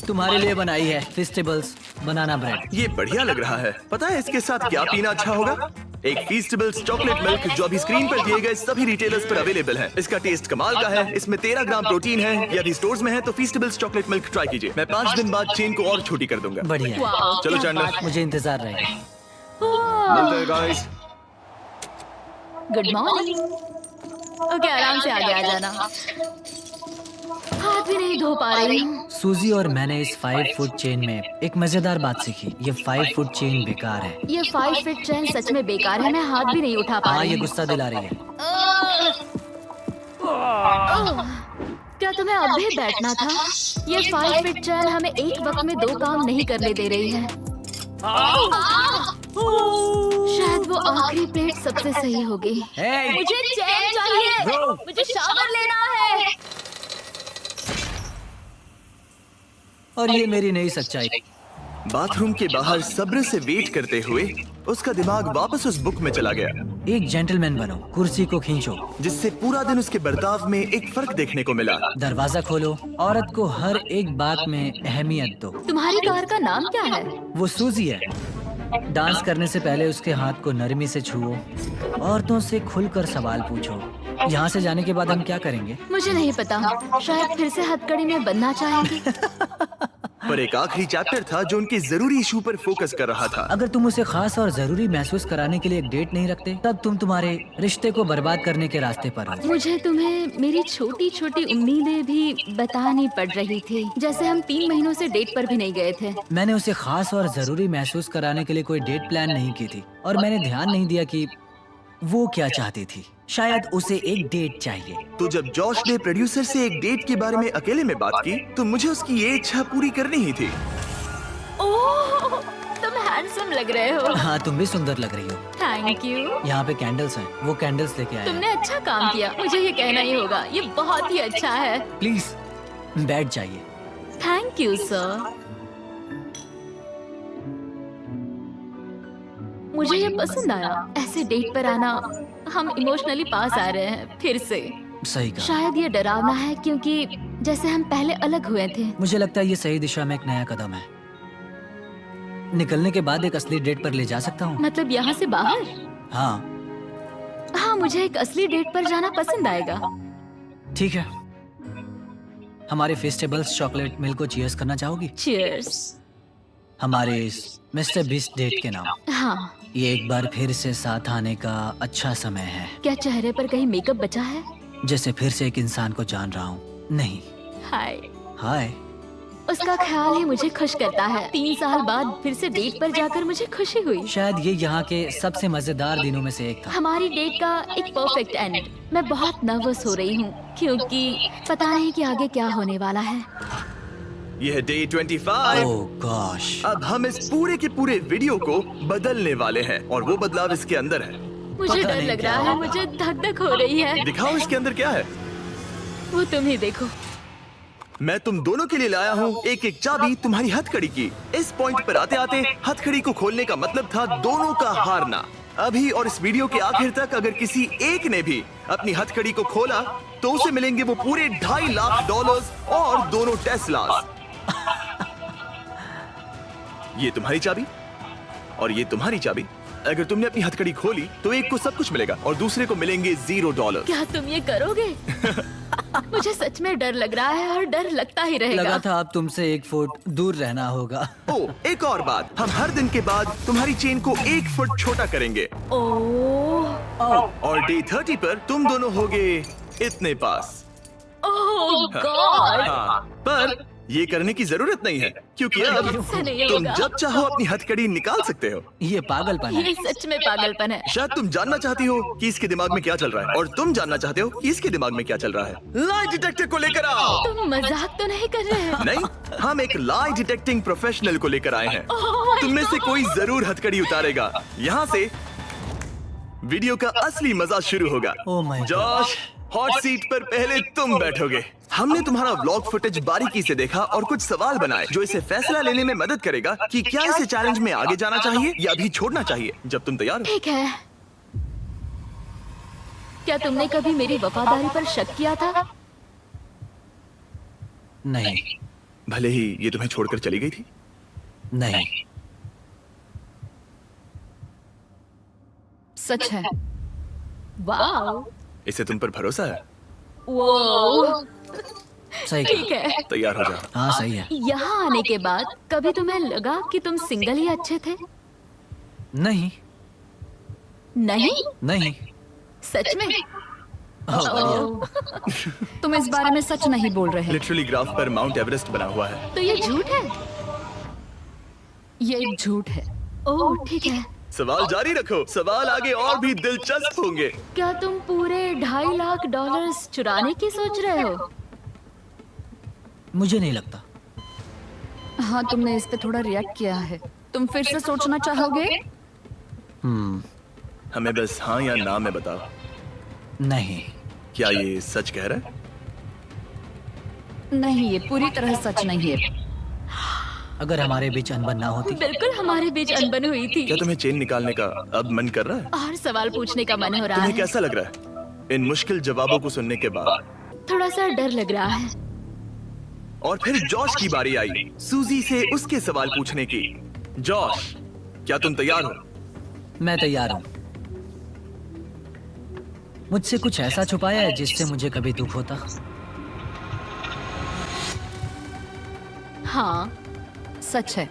तुम्हारे लिए बनाई है फेस्टिवल्स बनाना ब्रेड। ये बढ़िया लग रहा है। पता है इसके साथ क्या पीना अच्छा होगा? एक फीस्टेबल्स चॉकलेट मिल्क जो अभी स्क्रीन पर दिए गए सभी रिटेलर्स पर अवेलेबल है। इसका टेस्ट कमाल का है। इसमें 13 ग्राम प्रोटीन है। ये अभी स्टोर्स में है, तो फीस्टेबल्स चॉकलेट मिल्क ट्राई कीजिए। मैं 5 दिन बाद चेन को और छोटी कर दूंगा। बढ़िया है। वाओ, चलो क्या चैंडलर। बात है। मुझे इंतजार रहेगा। मिलते हैं गाइस। Good morning. ओके, आराम से आगे आ जाना। हाथ भी नहीं धो पा रही हूँ। सूजी और मैंने इस 5 फुट चेन में एक मजेदार बात सीखी। ये 5 फुट चेन बेकार है। ये 5 फीट चेन सच में बेकार है। मैं हाथ भी नहीं उठा पा हाँ, रही ये हूँ। गुस्सा दिला रही है। क्या तुम्हें अब भी बैठना था? ये 5 फीट चेन हमें एक वक्त में 2 काम नहीं करने दे रही है। शायद वो आखिरी प्लेट सबसे सही होगी। Hey! मुझे चैन चाहिए। Bro! मुझे शावर लेना है। और ये मेरी नई सच्चाई। बाथरूम के बाहर सब्र से वेट करते हुए उसका दिमाग वापस उस बुक में चला गया, एक जेंटलमैन बनो, कुर्सी को खींचो, जिससे पूरा दिन उसके बर्ताव में एक फर्क देखने को मिला। दरवाजा खोलो, औरत को हर एक बात में अहमियत दो। तुम्हारी कार का नाम क्या है? वो सूजी है। डांस करने से पहले उसके हाथ को नरमी से छुओ, औरतों से खुलकर सवाल पूछो। यहाँ से जाने के बाद हम क्या करेंगे? मुझे नहीं पता। शायद फिर से हथकड़ी में बनना चाहेंगी। पर एक आखिरी चैप्टर था जो उनके जरूरी इशू पर फोकस कर रहा था। अगर तुम उसे खास और जरूरी महसूस कराने के लिए एक डेट नहीं रखते, तब तुम तुम्हारे रिश्ते को बर्बाद करने के रास्ते पर हो। मुझे तुम्हें मेरी छोटी छोटी उम्मीदें भी बतानी पड़ रही थी, जैसे हम 3 महीनों से डेट पर भी नहीं गए थे। मैंने उसे खास और जरूरी महसूस कराने के लिए कोई डेट प्लान नहीं की थी, और मैंने ध्यान नहीं दिया कि वो क्या चाहती थी। शायद उसे एक डेट चाहिए। तो जब जॉश ने प्रोड्यूसर से एक डेट के बारे में अकेले में बात की, तो मुझे उसकी ये इच्छा पूरी करनी ही थी। ओह, तुम हैंडसम लग रहे हो। हाँ, तुम भी सुंदर लग रही हो। Thank you. यहाँ पे कैंडल्स हैं, वो कैंडल्स लेके आए। तुमने अच्छा काम किया, मुझे ये कहना ही होगा। ये बहुत ही अच्छा है। प्लीज बैठ जाइए। Thank you sir. मुझे ये पसंद आया। ऐसे डेट पर आना, हम इमोशनली पास आ रहे हैं फिर से। सही कहा। शायद ये डरावना है, क्योंकि जैसे हम पहले अलग हुए थे। मुझे लगता है ये सही दिशा में एक नया कदम है। निकलने के बाद एक असली डेट पर ले जा सकता हूँ। मतलब यहाँ से बाहर? हाँ, मुझे एक असली डेट पर जाना पसंद आएगा। ठीक है। हमारे फेस्टिवल्स चॉकलेट मिल्क को चीयर्स करना चाहोगी? चीयर्स। हमारे इस मिस्टर बीस्ट डेट के नाम। हाँ। ये एक बार फिर से साथ आने का अच्छा समय है। क्या चेहरे पर कहीं मेकअप बचा है? जैसे फिर से एक इंसान को जान रहा हूँ। नहीं। हाय। हाय। उसका ख्याल ही मुझे खुश करता है। 3 साल बाद फिर से डेट पर जाकर मुझे खुशी हुई। शायद ये यहाँ के सबसे मजेदार दिनों में से एक था। हमारी डेट का एक परफेक्ट एंड। मैं बहुत नर्वस हो रही हूँ, क्योंकि पता नहीं कि आगे क्या होने वाला है। यह है डे 25। ओह गॉश। अब हम इस पूरे के पूरे वीडियो को बदलने वाले हैं, और वो बदलाव इसके अंदर है। मुझे पता डर नहीं लग क्या रहा है। होगा। मुझे धक धक हो रही है। दिखाओ इसके अंदर क्या है। वो तुम ही देखो। मैं तुम दोनों के लिए लाया हूँ एक एक चाबी तुम्हारी हथकड़ी की। इस पॉइंट पर आते आते हथकड़ी को खोलने का मतलब था दोनों का हारना। अभी और इस वीडियो के आखिर तक अगर किसी एक ने भी अपनी हथकड़ी को खोला, तो उसे मिलेंगे वो पूरे $2.5 लाख और दोनों टेस्लास। ये तुम्हारी चाबी और ये तुम्हारी चाबी। अगर तुमने अपनी हथकड़ी खोली तो एक को सब कुछ मिलेगा और दूसरे को मिलेंगे $0। क्या तुम ये करोगे? मुझे सच में डर लग रहा है और डर लगता ही लगा रहेगा। था अब तुमसे 1 फुट दूर रहना होगा। ओ, एक और बात, हम हर दिन के बाद तुम्हारी चेन को 1 फुट छोटा करेंगे ओह और डे 30 पर तुम दोनों होगे इतने पास। ओह गॉड। हाँ, पर ये करने की जरूरत नहीं है क्योंकि अब ऐसा नहीं तुम होगा। जब चाहो अपनी हथकड़ी निकाल सकते हो। ये पागलपन है। ये सच में पागलपन है। शायद तुम जानना चाहती हो कि इसके दिमाग में क्या चल रहा है और तुम जानना चाहते हो कि इसके दिमाग में क्या चल रहा है। लाई डिटेक्टर को लेकर आओ। तुम मजाक तो नहीं कर रहे हो? नहीं, हम एक लाई डिटेक्टिंग प्रोफेशनल को लेकर आए हैं। Oh my तुम में से God! कोई जरूर हथकड़ी उतारेगा। यहाँ से वीडियो का असली मजा शुरू होगा। Oh my God! Josh, hot seat पर पहले तुम बैठोगे। हमने तुम्हारा व्लॉग फुटेज बारीकी से देखा और कुछ सवाल बनाए जो इसे फैसला लेने में मदद करेगा कि क्या इसे चैलेंज में आगे जाना चाहिए या अभी छोड़ना चाहिए। जब तुम तैयार हो। ठीक है। क्या तुमने कभी मेरी वफादारी पर शक किया था? नहीं, भले ही ये तुम्हें छोड़कर चली गई थी। नहीं, सच है। वाओ। इसे तुम पर भरोसा है। वो सही ठीक कहा। है। तैयार हो जाओ। हाँ सही है। यहाँ आने के बाद कभी तुम्हें लगा कि तुम सिंगल ही अच्छे थे? नहीं, नहीं, नहीं। सच में? बढ़िया। तुम इस बारे में सच नहीं बोल रहे। लिटरली ग्राफ पर माउंट एवरेस्ट बना हुआ है। तो ये झूठ है? ये एक झूठ है। ओह ठीक है। सवाल जारी रखो, सवाल आगे और भी दिलचस्प होंगे। क्या तुम पूरे $2.5 लाख चुराने की सोच रहे हो? मुझे नहीं लगता। हाँ, तुमने इस पे थोड़ा रिएक्ट किया है। तुम फिर से सोचना चाहोगे? हमें बस हाँ या ना में बताओ। नहीं, क्या ये सच कह रहा है? नहीं, ये पूरी तरह सच नहीं है। अगर हमारे बीच अनबन ना होती। बिल्कुल हमारे बीच अनबन हुई थी। क्या तुम्हें चेन निकालने का अब मन कर रहा है? और सवाल पूछने का मन हो रहा तुम्हें है। कैसा लग रहा है इन मुश्किल जवाबों को सुनने के बाद? थोड़ा सा डर लग रहा है। और फिर जॉश की बारी आई सूजी से उसके सवाल पूछने की। जॉश, क्या तुम तैयार हो? मैं तैयार हूँ। मुझसे कुछ ऐसा छुपाया है जिससे मुझे कभी दुख होता? हाँ, सच है।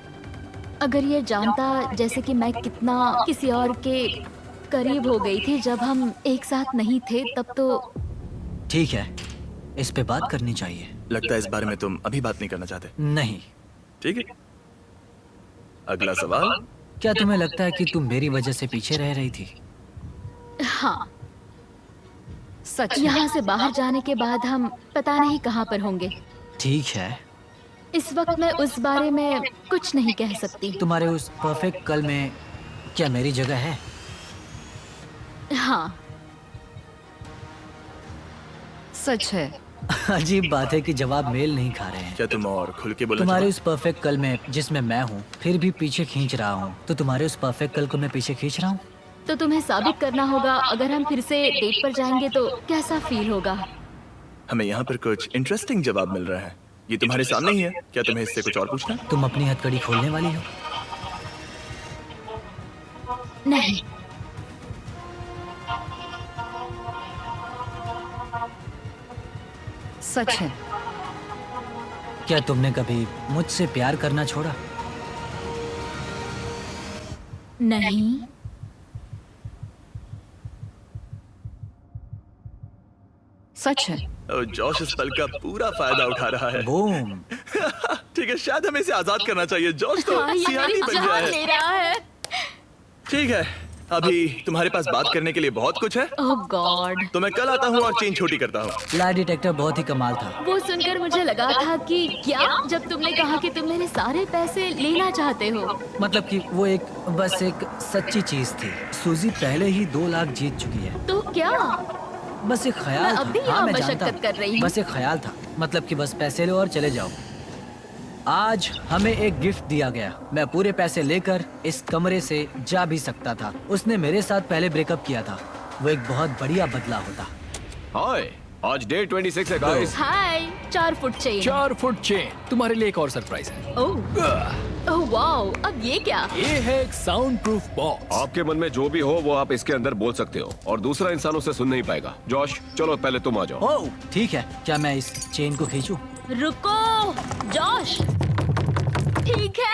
अगर ये जानता जैसे कि मैं कितना किसी और के करीब हो गई थी जब हम एक साथ नहीं थे, तब तो ठीक है, इस पे बात करनी चाहिए। लगता है इस बारे में तुम अभी बात नहीं करना चाहते। नहीं। ठीक है, अगला सवाल। क्या तुम्हें लगता है कि तुम मेरी वजह से पीछे रह रही थी? हाँ, सच है। यहाँ से बाहर जाने के बाद हम पता नहीं कहाँ पर होंगे। ठीक है, इस वक्त मैं उस बारे में कुछ नहीं कह सकती। तुम्हारे उस परफेक्ट कल में क्या मेरी जगह है? हाँ, सच है। अजीब बात है कि जवाब मेल नहीं खा रहे हैं। क्या तुम और खुल के बोलना तुम्हारे चाहो? उस परफेक्ट कल में जिसमें मैं हूँ फिर भी पीछे खींच रहा हूँ, तो तुम्हारे उस परफेक्ट कल को मैं पीछे खींच रहा हूँ। तो तुम्हें साबित करना होगा। अगर हम फिर से डेट पर जाएंगे तो कैसा फील होगा? हमें यहाँ पर कुछ इंटरेस्टिंग जवाब मिल रहा है। ये तुम्हारे सामने ही है। क्या तुम्हें इससे कुछ और पूछना है? तुम अपनी हथकड़ी खोलने वाली हो? नहीं, सच है। क्या तुमने कभी मुझसे प्यार करना छोड़ा? नहीं, सच है। और जॉश इस पल का पूरा फायदा उठा रहा है। बूम। ठीक है, शायद हमें इसे आजाद करना चाहिए। जॉश तो हाँ, ये सियानी मेरी बन गया जान है। ले रहा है। ठीक है, अभी तुम्हारे पास बात करने के लिए बहुत कुछ है, ओह गॉड। तो मैं कल आता हूँ और चेन छोटी करता हूँ। लाई डिटेक्टर बहुत ही कमाल था। वो सुनकर मुझे लगा था कि क्या, जब तुमने कहा कि तुम मेरे सारे पैसे लेना चाहते हो। मतलब कि वो बस एक सच्ची चीज थी। सूजी पहले ही 2 लाख जीत चुकी है। तो क्या? बस एक ख्याल मैं था। अब भी हाँ, यहाँ मैं जानता मशक्कत कर रही हूँ। बस एक ख्याल था। मतलब कि बस पैसे लो और चले जाओ। आज हमें एक गिफ्ट दिया गया। मैं पूरे पैसे लेकर इस कमरे से जा भी सकता था। उसने मेरे साथ पहले ब्रेकअप किया था। वो एक बहुत बढ़िया बदला होता। हाय, आज डे 26 है गाइस। हाय, 4 फुट चेन। 4 foot chain. तुम्हारे लिए एक और सरप्राइज है। ओह, ओह वाओ, अब ये क्या? ये है एक साउंड प्रूफ बॉक्स। आपके मन में जो भी हो वो आप इसके अंदर बोल सकते हो और दूसरा इंसान उसे सुन नहीं पाएगा। जॉश, चलो पहले तुम आ जाओ। ओह ठीक है, क्या मैं इस चेन को खींचूं? रुको जॉश, ठीक है।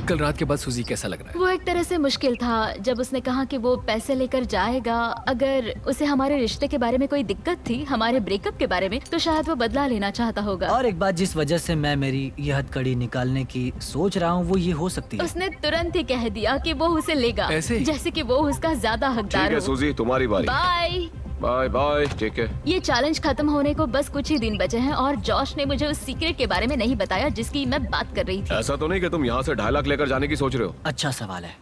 कल रात के बाद सूजी कैसा लग रहा है? वो एक तरह से मुश्किल था जब उसने कहा कि वो पैसे लेकर जाएगा। अगर उसे हमारे रिश्ते के बारे में कोई दिक्कत थी, हमारे ब्रेकअप के बारे में, तो शायद वो बदला लेना चाहता होगा। और एक बात जिस वजह से मैं मेरी यह हथकड़ी निकालने की सोच रहा हूँ वो ये हो सकती है। उसने तुरंत ही कह दिया कि वो उसे लेगा, ऐसे? जैसे कि वो उसका ज्यादा ठीक हकदार है हो। सूजी, तुम्हारी बारी। बाय। बाय बाय, ठीक है। ये चैलेंज खत्म होने को बस कुछ ही दिन बचे हैं और जॉश ने मुझे उस सीक्रेट के बारे में नहीं बताया जिसकी मैं बात कर रही थी। ऐसा तो नहीं कि तुम यहाँ से 2.5 लाख लेकर जाने की सोच रहे हो? अच्छा सवाल है।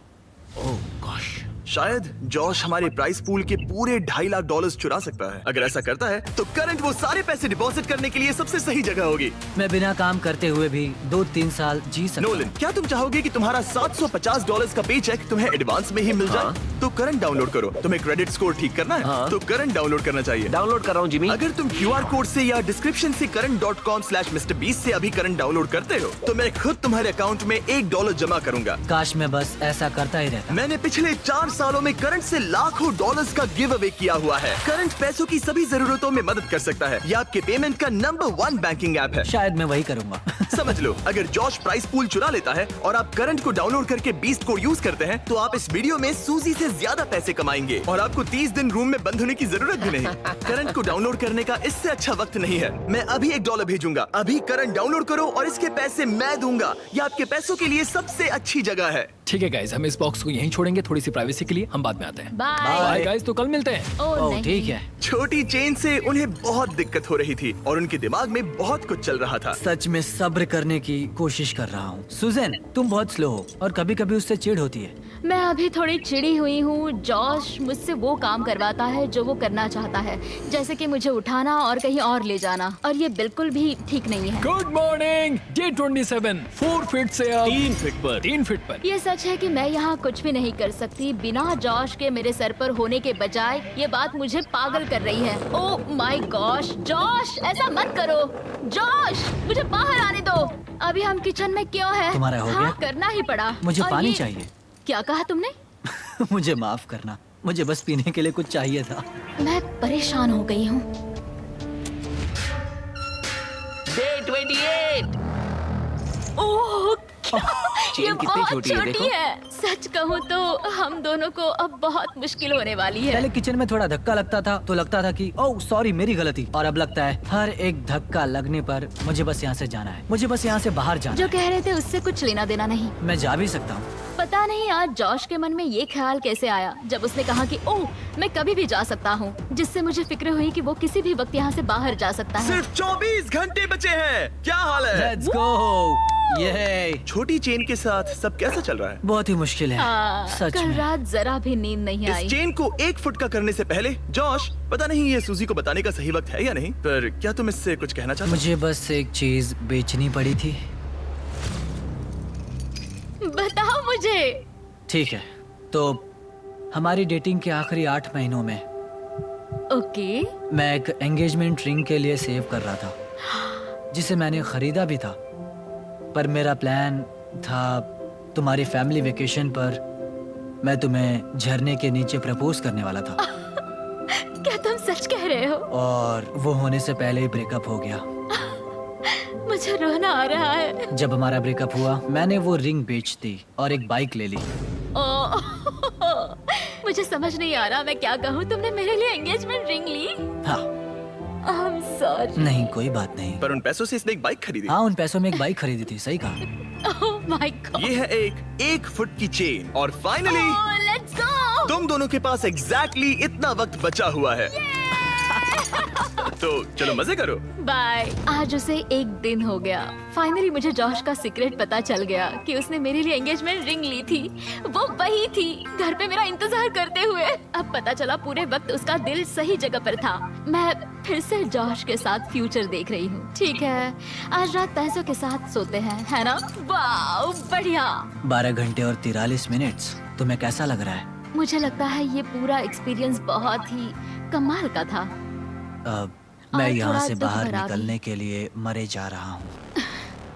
ओह गॉश, शायद जॉश हमारे प्राइस पूल के पूरे $2.5 लाख चुरा सकता है। अगर ऐसा करता है तो करंट वो सारे पैसे डिपॉजिट करने के लिए सबसे सही जगह होगी। मैं बिना काम करते हुए भी 2-3 साल जी सकता नोलन, क्या तुम चाहोगे कि तुम्हारा $750 का पे चेक तुम्हें एडवांस में ही मिल जाए? तो करंट डाउनलोड करो। तुम्हें क्रेडिट स्कोर ठीक करना है तो करंट डाउनलोड करना चाहिए। डाउनलोड कर रहा हूँ जिमी। अगर तुम QR कोड से या डिस्क्रिप्शन से current.com/MrBeast से अभी करंट डाउनलोड करते हो तो मैं खुद तुम्हारे अकाउंट में $1 जमा करूंगा। काश मैं बस ऐसा करता ही रहता। मैंने पिछले 4 सालों में करंट से लाखों डॉलर्स का गिव अवे किया हुआ है। करंट पैसों की सभी जरूरतों में मदद कर सकता है। यह आपके पेमेंट का नंबर 1 बैंकिंग ऐप है। शायद मैं वही करूंगा। समझ लो, अगर जॉश प्राइस पूल चुरा लेता है और आप करंट को डाउनलोड करके बीस्ट को यूज करते हैं तो आप इस वीडियो में सूजी से ज्यादा पैसे कमाएंगे और आपको 30 दिन रूम में बंद होने की जरूरत भी नहीं। करंट को डाउनलोड करने का इससे अच्छा वक्त नहीं है। मैं अभी $1 भेजूंगा। अभी करंट डाउनलोड करो और इसके पैसे मैं दूंगा। यह आपके पैसों के लिए सबसे अच्छी जगह है। ठीक है गाइस, हम इस बॉक्स को यहीं छोड़ेंगे थोड़ी सी प्राइवेसी के लिए। हम बाद में आते हैं। बाय। बाय गाइस, तो कल मिलते हैं। ओह ओह नहीं। ठीक है। छोटी चेन से उन्हें बहुत दिक्कत हो रही थी और उनके दिमाग में बहुत कुछ चल रहा था। सच में सब्र करने की कोशिश कर रहा हूँ। सुजैन, तुम बहुत स्लो हो और कभी कभी उससे चिढ़ होती है। मैं अभी थोड़ी चिड़ी हुई हूँ। जॉश मुझसे वो काम करवाता है जो वो करना चाहता है, जैसे कि मुझे उठाना और कहीं और ले जाना, और ये बिल्कुल भी ठीक नहीं है। Good morning. डे 27 4 फीट से अब 3 फीट पर। 3 फीट पर। ये सच है कि मैं यहाँ कुछ भी नहीं कर सकती बिना जॉश के मेरे सर पर होने के बजाय। ये बात मुझे पागल कर रही है। ओह माय गॉश, जॉश ऐसा मत करो। जॉश, मुझे बाहर आने दो। अभी हम किचन में क्यों हैं? तुम्हारा हो हाँ, गया? करना ही पड़ा। मुझे और पानी ये- चाहिए। क्या कहा तुमने? मुझे माफ करना, मुझे बस पीने के लिए कुछ चाहिए था। मैं परेशान हो गई हूँ। डे 28। ओह क्या? चेन ये कितनी बहुत छोटी है, देखो। है। सच कहूँ तो हम दोनों को अब बहुत मुश्किल होने वाली है। पहले किचन में थोड़ा धक्का लगता था तो लगता था कि ओह सॉरी मेरी गलती, और अब लगता है हर एक धक्का लगने पर मुझे बस यहाँ से जाना है, मुझे बस यहाँ से बाहर जाना जो है। कह रहे थे उससे कुछ लेना देना नहीं। मैं जा भी सकता हूँ। पता नहीं आज जॉश के मन में ये ख्याल कैसे आया जब उसने कहा कि ओह मैं कभी भी जा सकता हूँ, जिससे मुझे फिक्र हुई कि वो किसी भी वक्त यहाँ से बाहर जा सकता है। सिर्फ 24 घंटे बचे हैं। क्या हाल है? Let's go. ये छोटी चेन के साथ सब कैसा चल रहा है? बहुत ही मुश्किल है। हाँ, सच कल में। रात जरा भी नींद नहीं इस आई। चेन को 1 फुट का करने से पहले जॉश, पता नहीं ये सूजी को बताने का सही वक्त है या नहीं, पर क्या तुम इससे कुछ कहना चाहते हो? मुझे बस एक चीज बेचनी पड़ी थी। बताओ मुझे। ठीक है, तो हमारी डेटिंग के आखिरी 8 महीनों में ओके। मैं एक एंगेजमेंट रिंग के लिए सेव कर रहा था, जिसे मैंने खरीदा भी था। पर मेरा प्लान था तुम्हारी फैमिली वेकेशन पर मैं तुम्हें झरने के नीचे प्रपोज करने वाला था, क्या तुम सच कह रहे हो? और वो होने से पहले ही ब्रेकअप हो गया। मुझे रोना आ रहा है। जब हमारा ब्रेकअप हुआ मैंने वो रिंग बेच दी और एक बाइक ले ली। ओह, मुझे समझ नहीं आ रहा मैं क्या कहूँ। तुमने मेरे लिए एंगेजमेंट रिंग ली? हाँ, I'm sorry. नहीं कोई बात नहीं। पर उन पैसों से इसने एक बाइक खरीदी। हाँ, उन पैसों में एक बाइक खरीदी थी। सही कहा। Oh my God. ये है एक 1 फुट की चेन और फाइनली Oh, let's go. तुम दोनों के पास एग्जैक्टली इतना वक्त बचा हुआ है। तो चलो मजे करो। बाय। आज उसे 1 दिन हो गया। फाइनली मुझे जॉश का सीक्रेट पता चल गया कि उसने मेरे लिए एंगेजमेंट रिंग ली थी। वो वही थी, घर पे मेरा इंतजार करते हुए। अब पता चला पूरे वक्त उसका दिल सही जगह पर था। मैं फिर से जॉश के साथ फ्यूचर देख रही हूँ। ठीक है, आज रात पैसों के साथ सोते हैं, है ना? वाह, बढ़िया। 12 घंटे और 43 मिनट्स। तुम्हें कैसा लग रहा है? मुझे लगता है ये पूरा एक्सपीरियंस बहुत ही कमाल का था। मैं और यहाँ थोड़ा से दुख बाहर भरा भी। निकलने के लिए मरे जा रहा हूँ।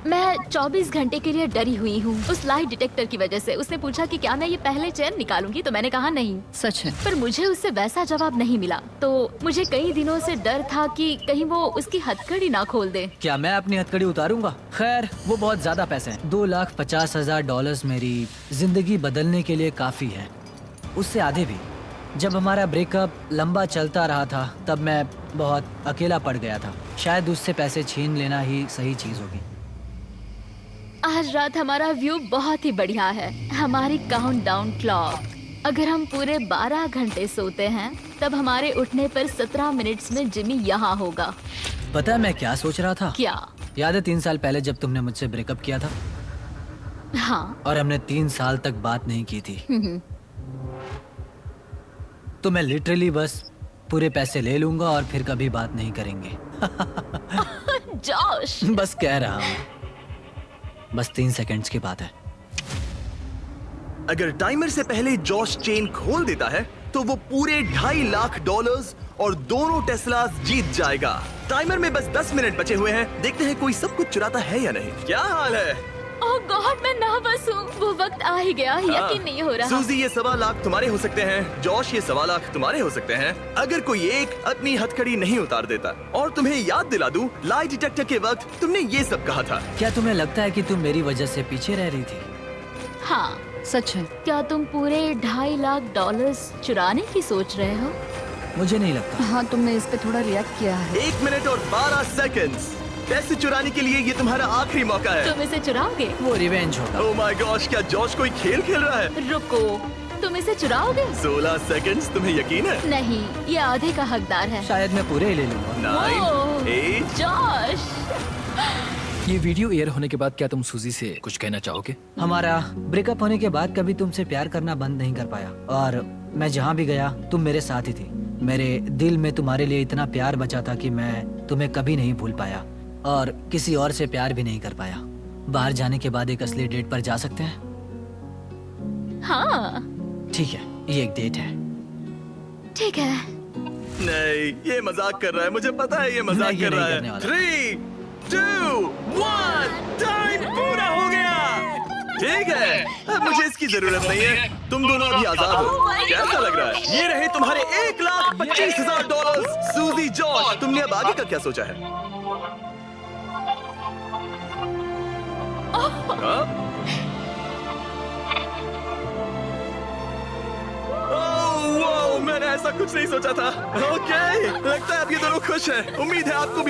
मैं 24 घंटे के लिए डरी हुई हूँ उस लाई डिटेक्टर की वजह से। उसने पूछा कि क्या मैं ये पहले चेन निकालूंगी, तो मैंने कहा नहीं। सच है। पर मुझे उससे वैसा जवाब नहीं मिला, तो मुझे कई दिनों से डर था कि कहीं वो उसकी हथकड़ी ना खोल दे। क्या मैं अपनी हथकड़ी उतारूंगा? खैर, वो बहुत ज्यादा पैसे हैं। $2,50,000 मेरी जिंदगी बदलने के लिए काफी है, उससे आधे भी। जब हमारा ब्रेकअप लंबा चलता रहा था तब मैं बहुत अकेला पड़ गया था। शायद उससे पैसे छीन लेना ही सही चीज होगी। आज रात हमारा व्यू बहुत ही बढ़िया है। हमारी काउंटडाउन क्लॉक, अगर हम पूरे 12 घंटे सोते हैं तब हमारे उठने पर 17 मिनट्स में जिमी यहाँ होगा। पता है मैं क्या सोच रहा था? क्या? याद है 3 साल पहले जब तुमने मुझसे ब्रेकअप किया था हाँ। और हमने 3 साल तक बात नहीं की थी? तो मैं लिटरली बस पूरे पैसे ले लूंगा और फिर कभी बात नहीं करेंगे। जॉश, बस कह रहा हूँ, बस 3 सेकंड्स की बात है। अगर टाइमर से पहले जॉश चेन खोल देता है तो वो पूरे $2.5 लाख और दोनों टेस्लास जीत जाएगा। टाइमर में बस 10 मिनट बचे हुए हैं। देखते हैं कोई सब कुछ चुराता है या नहीं। क्या हाल है? ओह गॉड, मैं नर्वस हूँ। वो वक्त आ ही गया, यकीन नहीं हो रहा। सूजी, ये 1.25 लाख तुम्हारे हो सकते हैं। जॉश, ये 1.25 लाख तुम्हारे हो सकते हैं अगर कोई एक अपनी हथकड़ी नहीं उतार देता। और तुम्हें याद दिला दूं, लाई डिटेक्टर के वक्त तुमने ये सब कहा था। क्या तुम्हें लगता है कि तुम मेरी वजह से पीछे रह रही थी? हाँ। सच है। क्या तुम पूरे $2.5 लाख चुराने की सोच रहे हो? मुझे नहीं लगता। हाँ, तुमने इस पे थोड़ा रिएक्ट किया है। 1 मिनट और 12 सेकंड्स। पैसे चुराने के लिए ये तुम्हारा आखिरी मौका है। तुम इसे चुराओगे? वो रिवेंज होगा। ओह माय गॉश, क्या जॉश कोई खेल खेल रहा है? रुको, तुम इसे चुराओगे? 16 सेकंड्स। तुम्हें यकीन है? नहीं, ये आधे का हकदार है। शायद मैं पूरे ही ले लूंगा। 9, ओह, 8। जॉश, ये वीडियो एयर होने के बाद क्या तुम सूजी से कुछ कहना चाहोगे? हमारा ब्रेकअप होने के बाद कभी तुमसे प्यार करना बंद नहीं कर पाया, और मैं जहाँ भी गया तुम मेरे साथ ही थी। मेरे दिल में तुम्हारे लिए इतना प्यार बचा था कि मैं तुम्हें कभी नहीं भूल पाया और किसी और से प्यार भी नहीं कर पाया। बाहर जाने के बाद एक असली डेट पर जा सकते हैं? हाँ ठीक है, ये एक डेट है। ठीक है। नहीं, ये मजाक कर रहा है। मुझे पता है ये मजाक मैं ये कर रहा नहीं है। करने वाला। 3, 2, 1, टाइम पूरा हो गया। ठीक है, अब मुझे इसकी जरूरत नहीं है। तुम दोनों अभी आजाद हो। कैसा लग रहा है? ये रहे तुम्हारे $1,25,000। सूजी, जॉश, तुमने अब आगे का क्या सोचा है? हाँ? ओह, वाओ, मैंने ऐसा कुछ नहीं सोचा था। ओके, लगता है अब ये दोनों खुश हैं। उम्मीद है आपको भी